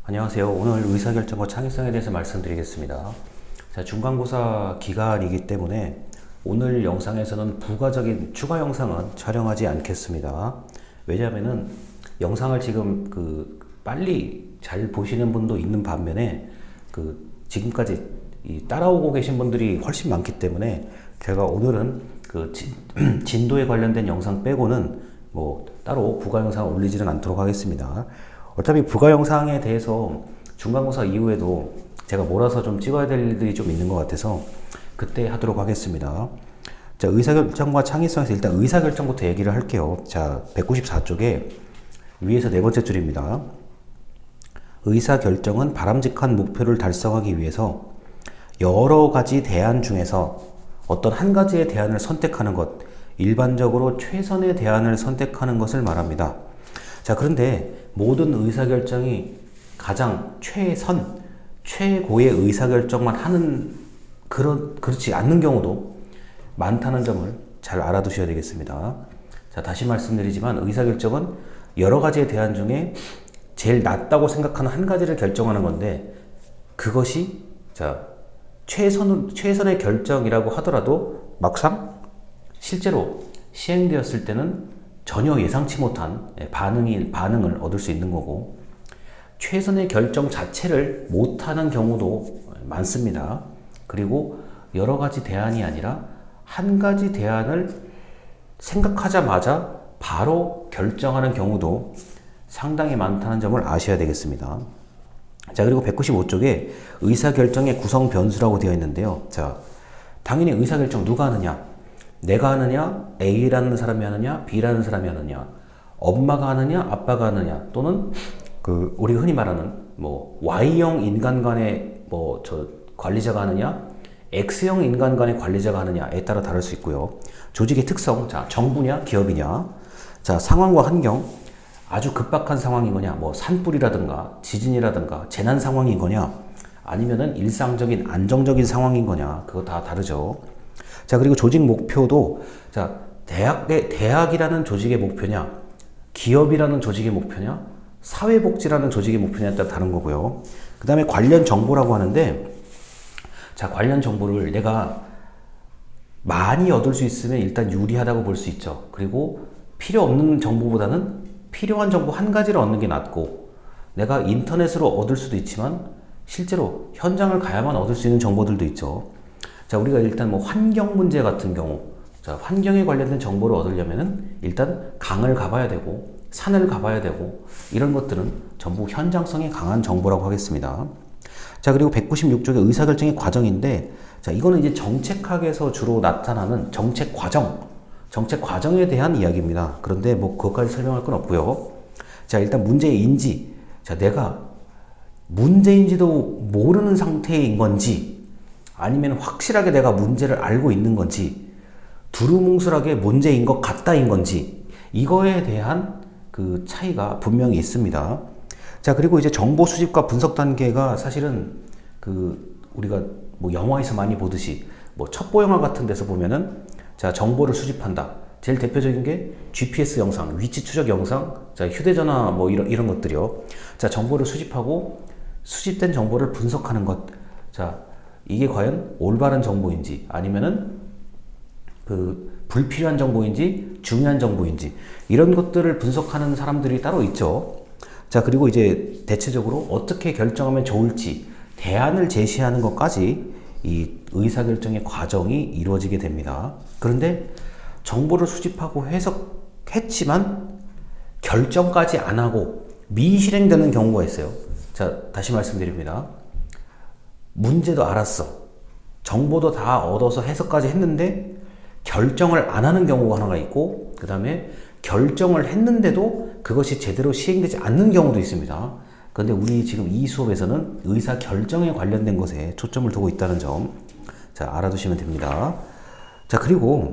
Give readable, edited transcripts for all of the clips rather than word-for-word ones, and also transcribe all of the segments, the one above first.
안녕하세요. 오늘 의사결정과 창의성에 대해서 말씀드리겠습니다. 자, 중간고사 기간이기 때문에 오늘 영상에서는 부가적인 추가 영상은 촬영하지 않겠습니다. 왜냐하면은 영상을 지금 빨리 잘 보시는 분도 있는 반면에 지금까지 따라오고 계신 분들이 훨씬 많기 때문에 제가 오늘은 진도에 관련된 영상 빼고는 뭐 따로 부가 영상을 올리지는 않도록 하겠습니다. 어차피 부가 영상에 대해서 중간고사 이후에도 제가 몰아서 좀 찍어야 될 일들이 좀 있는 것 같아서 그때 하도록 하겠습니다. 자, 의사결정과 창의성에서 일단 의사결정부터 얘기를 할게요. 자, 194쪽에 위에서 네 번째 줄입니다. 의사결정은 바람직한 목표를 달성하기 위해서 여러 가지 대안 중에서 어떤 한 가지의 대안을 선택하는 것, 일반적으로 최선의 대안을 선택하는 것을 말합니다. 자, 그런데 모든 의사결정이 가장 최고의 의사결정만 하는 그렇지 않는 경우도 많다는 점을 잘 알아두셔야 되겠습니다. 자, 다시 말씀드리지만 의사결정은 여러 가지의 대안 중에 제일 낫다고 생각하는 한 가지를 결정하는 건데 그것이 최선의 결정이라고 하더라도 막상 실제로 시행되었을 때는 전혀 예상치 못한 반응을 얻을 수 있는 거고 최선의 결정 자체를 못하는 경우도 많습니다. 그리고 여러 가지 대안이 아니라 한 가지 대안을 생각하자마자 바로 결정하는 경우도 상당히 많다는 점을 아셔야 되겠습니다. 자, 그리고 195쪽에 의사결정의 구성 변수라고 되어 있는데요. 자, 당연히 의사결정 누가 하느냐? 내가 하느냐? A라는 사람이 하느냐? B라는 사람이 하느냐? 엄마가 하느냐? 아빠가 하느냐? 또는 우리가 흔히 말하는 Y형 인간 간의 관리자가 하느냐? X형 인간 간의 관리자가 하느냐에 따라 다를 수 있고요. 조직의 특성, 자, 정부냐? 기업이냐? 자, 상황과 환경, 아주 급박한 상황인 거냐? 산불이라든가 지진이라든가 재난 상황인 거냐? 아니면은 일상적인 안정적인 상황인 거냐? 그거 다 다르죠. 자, 그리고 조직 목표도 대학이라는 조직의 목표냐, 기업이라는 조직의 목표냐, 사회복지라는 조직의 목표냐에 따라 다른 거고요. 그 다음에 관련 정보라고 하는데, 자, 관련 정보를 내가 많이 얻을 수 있으면 일단 유리하다고 볼 수 있죠. 그리고 필요 없는 정보보다는 필요한 정보 한 가지를 얻는 게 낫고, 내가 인터넷으로 얻을 수도 있지만 실제로 현장을 가야만 얻을 수 있는 정보들도 있죠. 자, 우리가 일단 환경 문제 같은 경우, 자, 환경에 관련된 정보를 얻으려면은 일단 강을 가봐야 되고, 산을 가봐야 되고, 이런 것들은 전부 현장성이 강한 정보라고 하겠습니다. 자, 그리고 196쪽의 의사결정의 과정인데, 자, 이거는 이제 정책학에서 주로 나타나는 정책 과정에 대한 이야기입니다. 그런데 그것까지 설명할 건 없고요. 자, 일단 문제의 인지, 자, 내가 문제인지도 모르는 상태인 건지, 아니면 확실하게 내가 문제를 알고 있는 건지, 두루뭉술하게 문제인 것 같다인 건지, 이거에 대한 차이가 분명히 있습니다. 자, 그리고 이제 정보 수집과 분석 단계가 사실은 우리가 영화에서 많이 보듯이 첩보 영화 같은 데서 보면은, 자, 정보를 수집한다. 제일 대표적인 게 GPS 영상, 위치 추적 영상, 자, 휴대전화 이런 것들이요. 자, 정보를 수집하고 수집된 정보를 분석하는 것. 자, 이게 과연 올바른 정보인지 아니면은 불필요한 정보인지 중요한 정보인지 이런 것들을 분석하는 사람들이 따로 있죠. 자, 그리고 이제 대체적으로 어떻게 결정하면 좋을지 대안을 제시하는 것까지 이 의사결정의 과정이 이루어지게 됩니다. 그런데 정보를 수집하고 해석했지만 결정까지 안 하고 미실행되는 경우가 있어요. 자, 다시 말씀드립니다. 문제도 알았어. 정보도 다 얻어서 해석까지 했는데 결정을 안 하는 경우가 하나가 있고, 그 다음에 결정을 했는데도 그것이 제대로 시행되지 않는 경우도 있습니다. 그런데 우리 지금 이 수업에서는 의사결정에 관련된 것에 초점을 두고 있다는 점, 자, 알아두시면 됩니다. 자, 그리고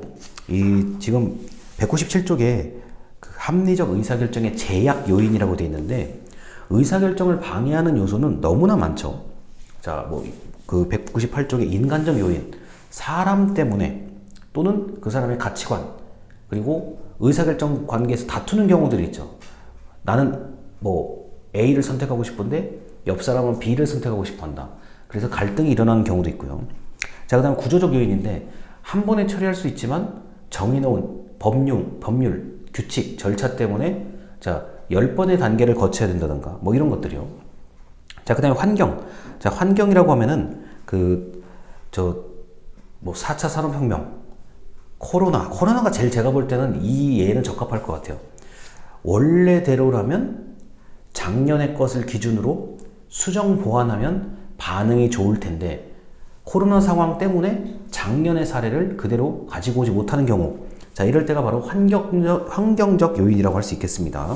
지금 197쪽에 합리적 의사결정의 제약 요인이라고 되어 있는데, 의사결정을 방해하는 요소는 너무나 많죠. 자, 198쪽의 인간적 요인, 사람 때문에 또는 그 사람의 가치관, 그리고 의사결정 관계에서 다투는 경우들이 있죠. 나는 A를 선택하고 싶은데 옆 사람은 B를 선택하고 싶어 한다. 그래서 갈등이 일어나는 경우도 있고요. 자, 그 다음 구조적 요인인데 한 번에 처리할 수 있지만 정해놓은 법률, 규칙, 절차 때문에 자, 10번의 단계를 거쳐야 된다든가 뭐 이런 것들이요. 자, 그 다음에 환경. 자, 환경이라고 하면은 뭐 4차 산업혁명, 코로나가 제일 제가 볼 때는 이 예에는 적합할 것 같아요. 원래대로라면 작년의 것을 기준으로 수정 보완하면 반응이 좋을 텐데 코로나 상황 때문에 작년의 사례를 그대로 가지고 오지 못하는 경우, 자, 이럴 때가 바로 환경적 요인이라고 할 수 있겠습니다.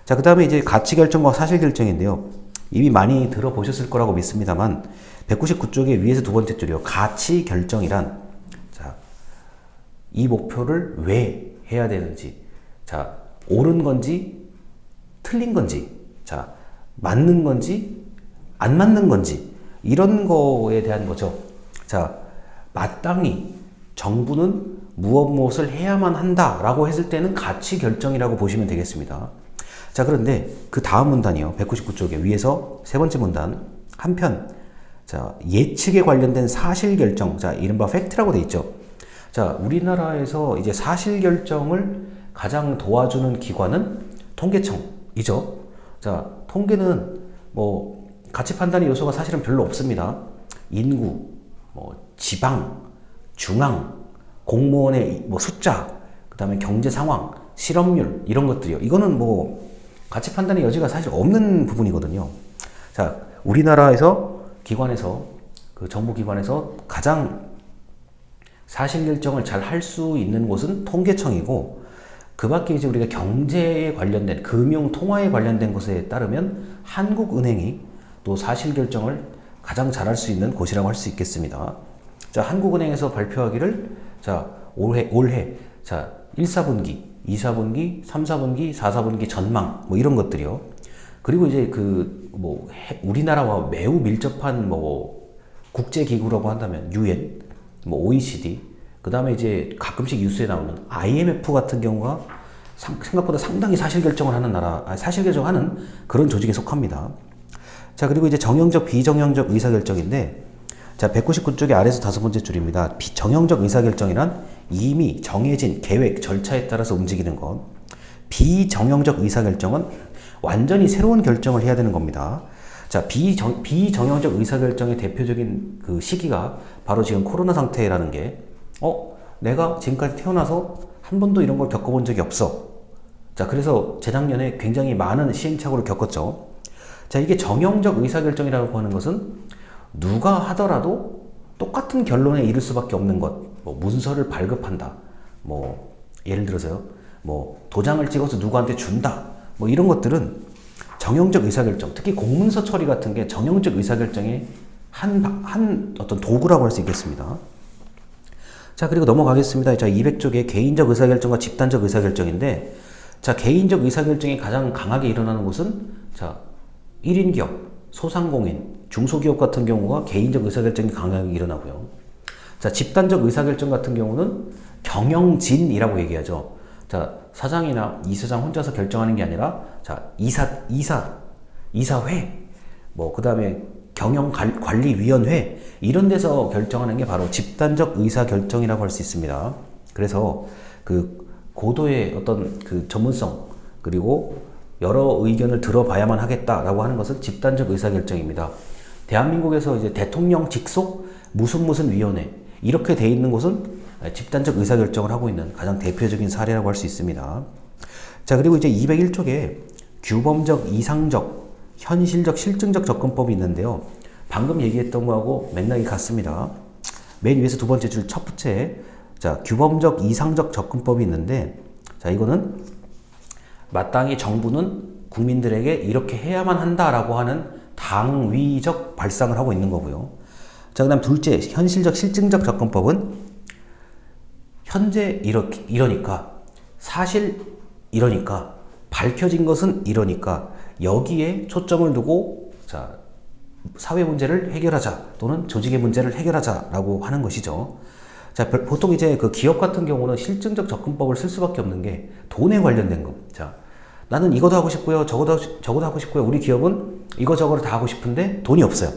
자, 그 다음에 이제 가치 결정과 사실 결정인데요. 이미 많이 들어보셨을 거라고 믿습니다만 199쪽의 위에서 두 번째 줄이요. 가치 결정이란, 자, 이 목표를 왜 해야 되는지, 자, 옳은 건지 틀린 건지, 자, 맞는 건지 안 맞는 건지 이런 거에 대한 거죠. 자, 마땅히 정부는 무엇을 해야만 한다라고 했을 때는 가치 결정이라고 보시면 되겠습니다. 자, 그런데 그 다음 문단이요. 199쪽에 위에서 세 번째 문단. 한편, 자, 예측에 관련된 사실 결정, 자, 이른바 팩트라고 돼 있죠. 자, 우리나라에서 이제 사실 결정을 가장 도와주는 기관은 통계청이죠. 자, 통계는 뭐 가치 판단의 요소가 사실은 별로 없습니다. 인구, 뭐 지방, 중앙, 공무원의 뭐 숫자, 그 다음에 경제 상황, 실업률 이런 것들이요. 이거는 뭐 가치 판단의 여지가 사실 없는 부분이거든요. 자, 우리나라에서 기관에서 그 정부기관에서 가장 사실 결정을 잘 할 수 있는 곳은 통계청이고, 그 밖에 이제 우리가 경제에 관련된 금융 통화에 관련된 것에 따르면 한국은행이 또 사실 결정을 가장 잘할 수 있는 곳이라고 할 수 있겠습니다. 자, 한국은행에서 발표하기를 자, 올해 자, 1사분기, 2사분기, 3사분기, 4사분기 전망 뭐 이런 것들이요. 그리고 이제 뭐 우리나라와 매우 밀접한 뭐 국제 기구라고 한다면 유엔, 뭐 OECD, 그다음에 이제 가끔씩 뉴스에 나오는 IMF 같은 경우가 생각보다 상당히 사실 결정을 하는 사실 결정하는 그런 조직에 속합니다. 자, 그리고 이제 정형적, 비정형적 의사결정인데, 자, 199쪽의 아래에서 다섯 번째 줄입니다. 정형적 의사결정이란 이미 정해진 계획, 절차에 따라서 움직이는 것. 비정형적 의사결정은 완전히 새로운 결정을 해야 되는 겁니다. 자, 비정형적 의사결정의 대표적인 그 시기가 바로 지금 코로나 상태라는 게, 내가 지금까지 태어나서 한 번도 이런 걸 겪어본 적이 없어. 자, 그래서 재작년에 굉장히 많은 시행착오를 겪었죠. 자, 이게 정형적 의사결정이라고 하는 것은 누가 하더라도 똑같은 결론에 이를 수밖에 없는 것. 뭐 문서를 발급한다. 뭐 예를 들어서요. 뭐 도장을 찍어서 누구한테 준다. 뭐 이런 것들은 정형적 의사결정, 특히 공문서 처리 같은 게 정형적 의사결정의 한 어떤 도구라고 할 수 있겠습니다. 자, 그리고 넘어가겠습니다. 자, 200쪽에 개인적 의사결정과 집단적 의사결정인데, 자, 개인적 의사결정이 가장 강하게 일어나는 곳은, 자, 1인 기업, 소상공인, 중소기업 같은 경우가 개인적 의사결정이 강하게 일어나고요. 자, 집단적 의사결정 같은 경우는 경영진이라고 얘기하죠. 자, 사장이나 이사장 혼자서 결정하는 게 아니라, 자, 이사회, 뭐, 그 다음에 경영관리위원회, 이런 데서 결정하는 게 바로 집단적 의사결정이라고 할 수 있습니다. 그래서 그 고도의 어떤 그 전문성, 그리고 여러 의견을 들어봐야만 하겠다라고 하는 것은 집단적 의사결정입니다. 대한민국에서 이제 대통령 직속 무슨 위원회, 이렇게 돼 있는 곳은 집단적 의사결정을 하고 있는 가장 대표적인 사례라고 할 수 있습니다. 자, 그리고 이제 201쪽에 규범적, 이상적, 현실적, 실증적 접근법이 있는데요. 방금 얘기했던 거하고 맥락이 같습니다. 맨 위에서 두 번째 줄 첫 부채에, 자, 규범적, 이상적 접근법이 있는데, 자, 이거는 마땅히 정부는 국민들에게 이렇게 해야만 한다라고 하는 당위적 발상을 하고 있는 거고요. 자, 그 다음 둘째, 현실적, 실증적 접근법은 현재 이러니까, 사실 이러니까, 밝혀진 것은 이러니까, 여기에 초점을 두고, 자, 사회 문제를 해결하자, 또는 조직의 문제를 해결하자라고 하는 것이죠. 자, 보통 이제 그 기업 같은 경우는 실증적 접근법을 쓸 수밖에 없는 게 돈에 관련된 거. 자, 나는 이것도 하고 싶고요, 저것도 하고 싶고요. 우리 기업은 이거저거를 다 하고 싶은데 돈이 없어요.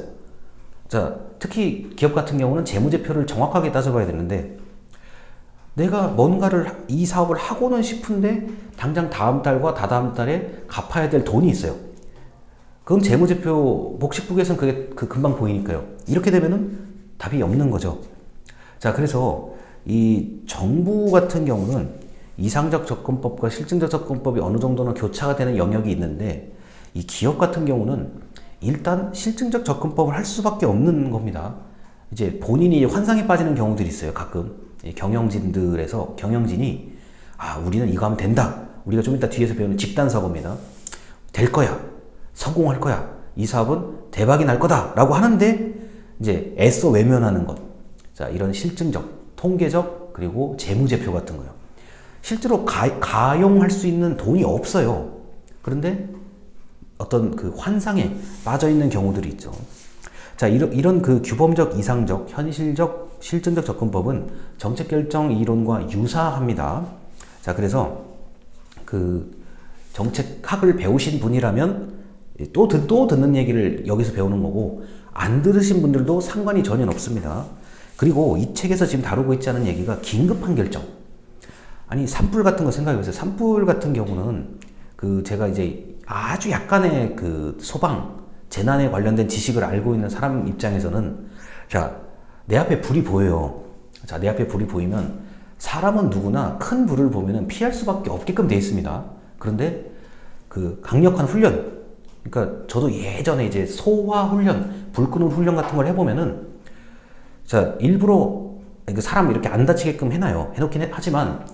자, 특히 기업 같은 경우는 재무제표를 정확하게 따져봐야 되는데 내가 뭔가를 이 사업을 하고는 싶은데 당장 다음 달과 다다음 달에 갚아야 될 돈이 있어요. 그건 재무제표 복식북에서는 그게 금방 보이니까요. 이렇게 되면은 답이 없는 거죠. 자, 그래서 이 정부 같은 경우는 이상적 접근법과 실증적 접근법이 어느 정도는 교차가 되는 영역이 있는데 이 기업 같은 경우는 일단 실증적 접근법을 할 수밖에 없는 겁니다. 이제 본인이 환상에 빠지는 경우들이 있어요. 가끔 경영진들에서 경영진이 우리는 이거 하면 된다. 우리가 좀 이따 뒤에서 배우는 집단 사고입니다. 될 거야. 성공할 거야. 이 사업은 대박이 날 거다. 라고 하는데 이제 애써 외면하는 것. 자, 이런 실증적, 통계적, 그리고 재무제표 같은 거요. 실제로 가용할 수 있는 돈이 없어요. 그런데 어떤 그 환상에 빠져 있는 경우들이 있죠. 자, 이런 그 규범적, 이상적, 현실적, 실증적 접근법은 정책 결정 이론과 유사합니다. 자, 그래서 그 정책학을 배우신 분이라면 또 듣는 얘기를 여기서 배우는 거고, 안 들으신 분들도 상관이 전혀 없습니다. 그리고 이 책에서 지금 다루고 있지 않은 얘기가 긴급한 결정. 아니, 산불 같은 거 생각해 보세요. 산불 같은 경우는 제가 이제 아주 약간의 소방, 재난에 관련된 지식을 알고 있는 사람 입장에서는, 자, 내 앞에 불이 보여요. 자, 내 앞에 불이 보이면 사람은 누구나 큰 불을 보면은 피할 수밖에 없게끔 돼 있습니다. 그런데 강력한 훈련, 그러니까 저도 예전에 이제 소화 훈련, 불 끄는 훈련 같은 걸 해보면은, 자, 일부러 사람 이렇게 안 다치게끔 해놓긴 하지만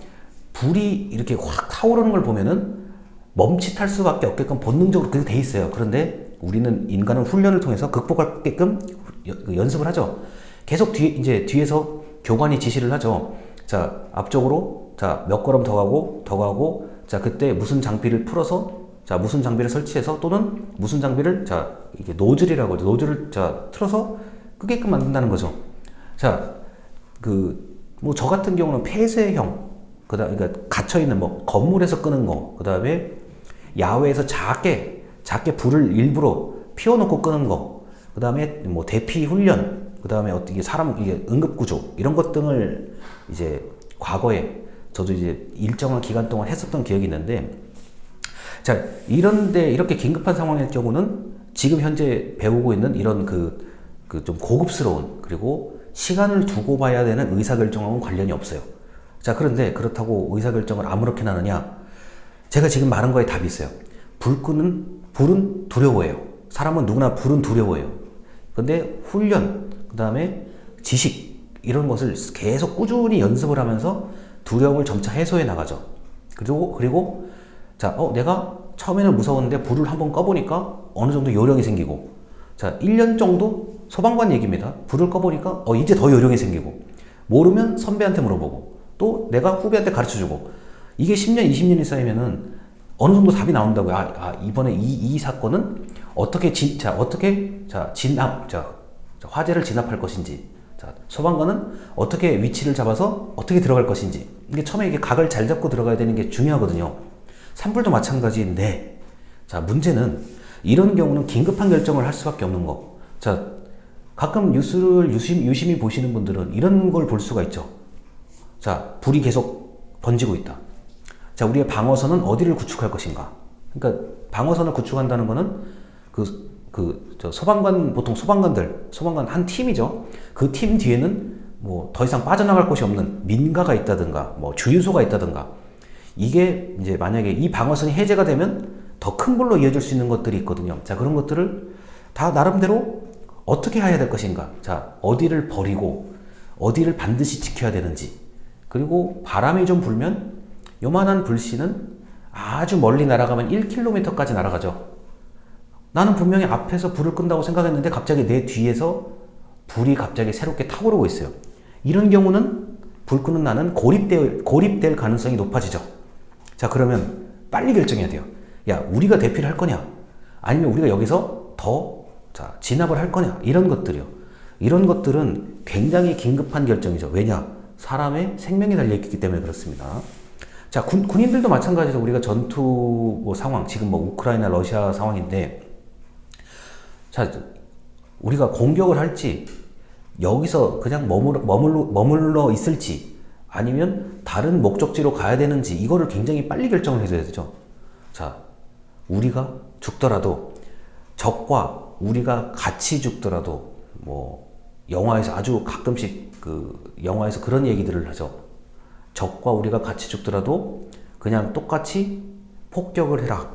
불이 이렇게 확 타오르는 걸 보면은 멈칫할 수밖에 없게끔 본능적으로 그렇게 돼 있어요. 그런데 우리는 인간은 훈련을 통해서 극복하게끔 연습을 하죠. 계속 뒤에서 교관이 지시를 하죠. 자, 앞쪽으로, 자, 몇 걸음 더 가고, 자, 그때 무슨 장비를 풀어서, 자, 무슨 장비를 설치해서, 또는 무슨 장비를, 자, 이게 노즐이라고 하죠. 노즐을, 자, 틀어서 끄게끔 만든다는 거죠. 자, 저 같은 경우는 폐쇄형, 그러니까 갇혀있는 건물에서 끄는 거, 그 다음에 야외에서 작게 불을 일부러 피워놓고 끄는 거, 그 다음에 대피 훈련, 그 다음에 어떻게 이게 응급구조, 이런 것 등을 이제 과거에 저도 이제 일정한 기간 동안 했었던 기억이 있는데, 자, 이런데 이렇게 긴급한 상황일 경우는 지금 현재 배우고 있는 이런 좀 고급스러운, 그리고 시간을 두고 봐야 되는 의사결정하고는 관련이 없어요. 자, 그런데 그렇다고 의사결정을 아무렇게나 하느냐? 제가 지금 말한 거에 답이 있어요. 불은 두려워해요. 사람은 누구나 불은 두려워해요. 근데 훈련, 그 다음에 지식, 이런 것을 계속 꾸준히 연습을 하면서 두려움을 점차 해소해 나가죠. 그리고 자, 내가 처음에는 무서웠는데 불을 한번 꺼보니까 어느 정도 요령이 생기고, 자, 1년 정도 소방관 얘기입니다. 불을 꺼보니까 이제 더 요령이 생기고, 모르면 선배한테 물어보고, 또 내가 후배한테 가르쳐주고, 이게 10년, 20년이 쌓이면은 어느 정도 답이 나온다고요. 이번에 이 사건은 어떻게 화재를 진압할 것인지, 자, 소방관은 어떻게 위치를 잡아서 어떻게 들어갈 것인지, 이게 처음에 이게 각을 잘 잡고 들어가야 되는 게 중요하거든요. 산불도 마찬가지인데, 자, 문제는 이런 경우는 긴급한 결정을 할 수밖에 없는 거. 자, 가끔 뉴스를 유심히 보시는 분들은 이런 걸 볼 수가 있죠. 자, 불이 계속 번지고 있다. 자, 우리의 방어선은 어디를 구축할 것인가? 그러니까 방어선을 구축한다는 거는 보통 소방관 한 팀이죠. 그 팀 뒤에는 더 이상 빠져나갈 곳이 없는 민가가 있다든가, 주유소가 있다든가, 이게 이제 만약에 이 방어선이 해제가 되면 더 큰 불로 이어질 수 있는 것들이 있거든요. 자, 그런 것들을 다 나름대로 어떻게 해야 될 것인가? 자, 어디를 버리고 어디를 반드시 지켜야 되는지, 그리고 바람이 좀 불면 요만한 불씨는 아주 멀리 날아가면 1km까지 날아가죠. 나는 분명히 앞에서 불을 끈다고 생각했는데 갑자기 내 뒤에서 불이 갑자기 새롭게 타오르고 있어요. 이런 경우는 불 끄는 나는 고립될 가능성이 높아지죠. 자, 그러면 빨리 결정해야 돼요. 야, 우리가 대피를 할 거냐? 아니면 우리가 여기서 진압을 할 거냐? 이런 것들이요. 이런 것들은 굉장히 긴급한 결정이죠. 왜냐? 사람의 생명이 달려있기 때문에 그렇습니다. 자, 군인들도 마찬가지로 우리가 전투 상황, 지금 우크라이나, 러시아 상황인데, 자, 우리가 공격을 할지, 여기서 그냥 머물러 있을지, 아니면 다른 목적지로 가야 되는지, 이거를 굉장히 빨리 결정을 해줘야 되죠. 자, 우리가 죽더라도, 적과 우리가 같이 죽더라도, 뭐, 영화에서 아주 가끔씩 영화에서 그런 얘기들을 하죠. 적과 우리가 같이 죽더라도 그냥 똑같이 폭격을 해라.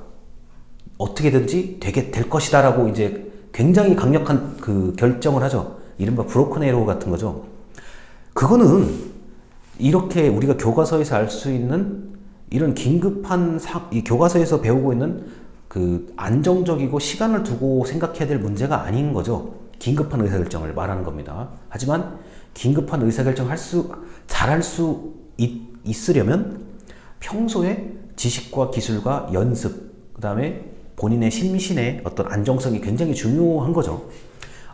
어떻게든지 되게 될 것이다 라고 이제 굉장히 강력한 결정을 하죠. 이른바 브로큰 에로 같은 거죠. 그거는 이렇게 우리가 교과서에서 알 수 있는 이런 긴급한 이 교과서에서 배우고 있는 안정적이고 시간을 두고 생각해야 될 문제가 아닌 거죠. 긴급한 의사결정을 말하는 겁니다. 하지만 긴급한 의사결정 잘할 수 있으려면 평소에 지식과 기술과 연습, 그 다음에 본인의 심신의 어떤 안정성이 굉장히 중요한 거죠.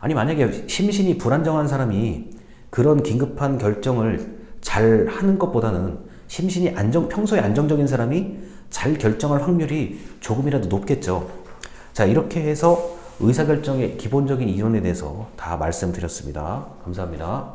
아니, 만약에 심신이 불안정한 사람이 그런 긴급한 결정을 잘 하는 것보다는 심신이 평소에 안정적인 사람이 잘 결정할 확률이 조금이라도 높겠죠. 자, 이렇게 해서 의사결정의 기본적인 이론에 대해서 다 말씀드렸습니다. 감사합니다.